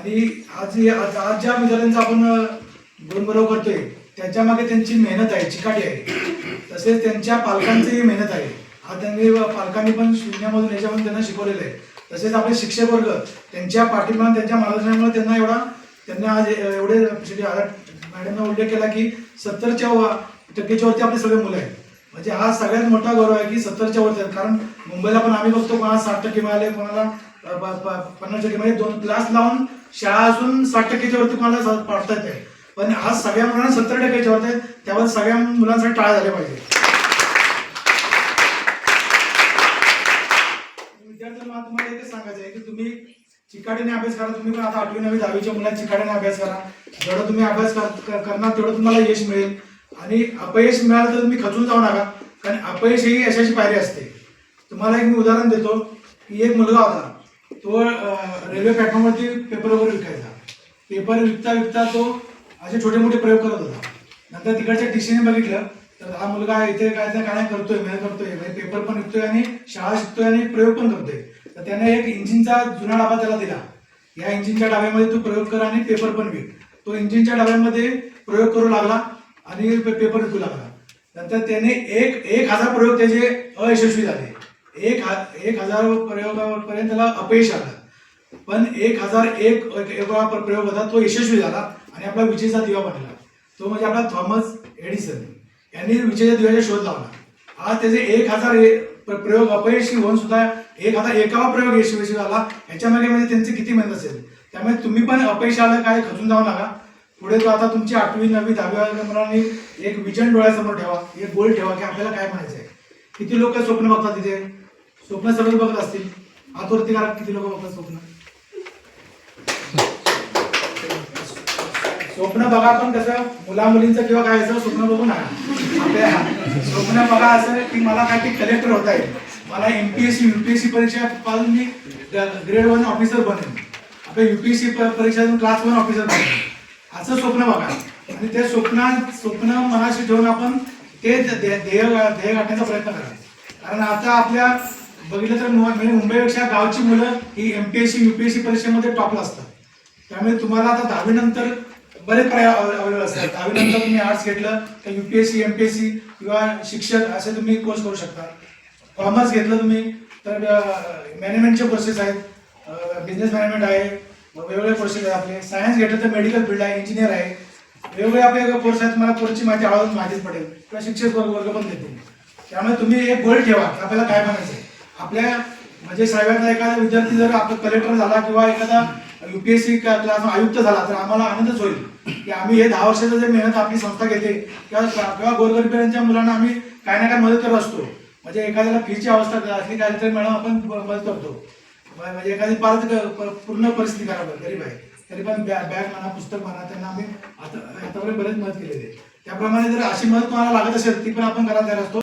आणि आज ज्या विद्यार्थ्यांचा आपण गुणगौरव करतोय त्याच्या मागे त्यांची मेहनत आहे, चिकाटी आहे. तसेच त्यांच्या पालकांचीही मेहनत आहे. आज त्यांनी पालकांनी पण शून्यामधून याच्यामधून त्यांना शिकवलेलं आहे. तसेच आपले शिक्षक वर्ग त्यांच्या पाठिंबा त्यांच्या मार्गदर्शनामुळे त्यांना आज एवढे मॅडमने उल्लेख केला की 70% वरती आपले सगळे मुलं आहेत. म्हणजे हा सगळ्यात मोठा गौरव आहे की 70% वरती आहेत. कारण मुंबईला पण आम्ही बघतो कोणाला 60% मिळाले, कोणाला 50% म्हणजे 2 क्लास लावून शाळा असून 60% वरती कोणाला पाडता येते. पण आज सगळ्या मुलांना 70% वरती आहेत. त्यामुळे सगळ्या मुलांसाठी टाळ्या झाल्या पाहिजे. विद्यार्थ्यांना तुम्हाला एकच सांगायचं आहे की तुम्ही चिकाटीने अभ्यास करा. तुम्ही पण आता 8वी 9वी 10वीच्या मुलांना चिकाटीने अभ्यास करा. जेवढं तुम्ही अभ्यास करणार तेवढं तुम्हाला यश मिळेल. आणि अपयश मिळालं तर तुम्ही खचून जाऊ नका, कारण अपयश ही यशाची पायरी असते. तुम्हाला एक मी उदाहरण देतो की एक मुलगा होता, तो रेल्वे प्लॅटफॉर्मवरती पेपर वगैरे विकायचा. पेपर विकता विकता तो असे छोटे मोठे प्रयोग करत होता. नंतर तिकडच्या टीसीने बघितलं तर हा मुलगा इथे काय काय करतोय, मेहनत करतोय, म्हणजे पेपर पण विकतोय आणि शाळा शिकतोय आणि प्रयोग पण करतोय. तर त्याने एक इंजिनचा जुना डबा त्याला दिला. या इंजिनच्या डब्यामध्ये तू प्रयोग कर आणि पेपर पण विक. तो इंजिनच्या डब्यामध्ये प्रयोग करू लागला आणि पेपर विकू लागला. नंतर त्याने 1000 प्रयोग त्याचे अयशस्वी झाले. 1000 प्रयोगापर्यंत त्याला अपयश आलं. पण 1001 प्रयोग होता तो यशस्वी झाला आणि आपला विजेचा दिवा बनला. तो म्हणजे आपला थॉमस एडिसन यांनी विजेच्या दिव्याचा शोध लावला. आज त्याचे 1000 प्रयोग अपयशी होऊन सुद्धा 1001वा प्रयोग यशस्वी झाला. याच्यामागे म्हणजे त्यांची किती मेहनत असेल. त्यामुळे तुम्ही पण अपयश आलं काय खचून जाऊ नका. पुढे तो आता तुमची 8वी 9वी 10वी मुलांनी एक विजन डोळ्यासमोर ठेवा, एक गोल ठेवा की आपल्याला काय म्हणायचं आहे. किती लोक स्वप्न बघतात तिथे, स्वप्न सगळे बघत असतील. आतवरती करा, किती लोक बघतात स्वप्न. स्वप्न बघा, पण कसं मुला मुलींचं किंवा काय असं स्वप्न बघू नका. आपल्या स्वप्न बघा असं की मला काय ते कलेक्टर होता येईल, मला MPSC UPSC परीक्षा पासून मी ग्रेड 1 ऑफिसर बनेन, आपल्या UPSC परीक्षेतून क्लास 1 ऑफिसर बनेन, असं स्वप्न बघा. आणि ते स्वप्न मनाशी ठेवून आपण ते ध्येय गाठण्याचा प्रयत्न करा. कारण आता आपल्या बघितलं तर मुंबईपेक्षा गावची मुलं ही MPSC UPSC परीक्षेमध्ये टॉपला असतात. त्यामुळे तुम्हाला आता 10वी नंतर बरेच पर्याय अवेलेबल असतात. 10वी नंतर तुम्ही आर्ट्स घेतलं तर UPSC MPSC किंवा शिक्षक असे तुम्ही कोर्स करू शकता. कॉमर्स घेतलं तुम्ही तर मॅनेजमेंटचे कोर्सेस आहेत, बिझनेस मॅनेजमेंट आहे, वेगवेगळे कोर्सेस आहेत आपले. सायन्स घेतलं तर मेडिकल फील्ड आहे, इंजिनियर आहे, वेगवेगळे आपले कोर्स आहेत. मला कोर्सची माहिती हळूहळू माहितीच पडेल किंवा शिक्षक वर्ग पण देतील. त्यामुळे तुम्ही एक गोल ठेवा आपल्याला काय म्हणायचं आहे. आपल्या म्हणजे शाळेतला एखादा विद्यार्थी जर आपला कलेक्टर झाला किंवा एखादा UPSC क्लास आयुक्त झाला तर आम्हाला आनंदच होईल की आम्ही हे 10 वर्षाचं जे मेहनत आपली संस्था घेते किंवा गोरगरिबांच्या मुलांना आम्ही काय ना काय मदत करत असतो. म्हणजे एखाद्याला फीची अवस्था असली काय तरी मॅडम आपण मदत करतो. म्हणजे एखादी पूर्ण परिस्थिती खराब आहे, गरीब आहे, तरी पण बॅग म्हणा, पुस्तक म्हणा, त्यांना आम्ही आतापर्यंत बरेच मदत केलेली आहे. त्याप्रमाणे जर अशी मदत तुम्हाला लागत असेल ती पण आपण करायला तयार असतो.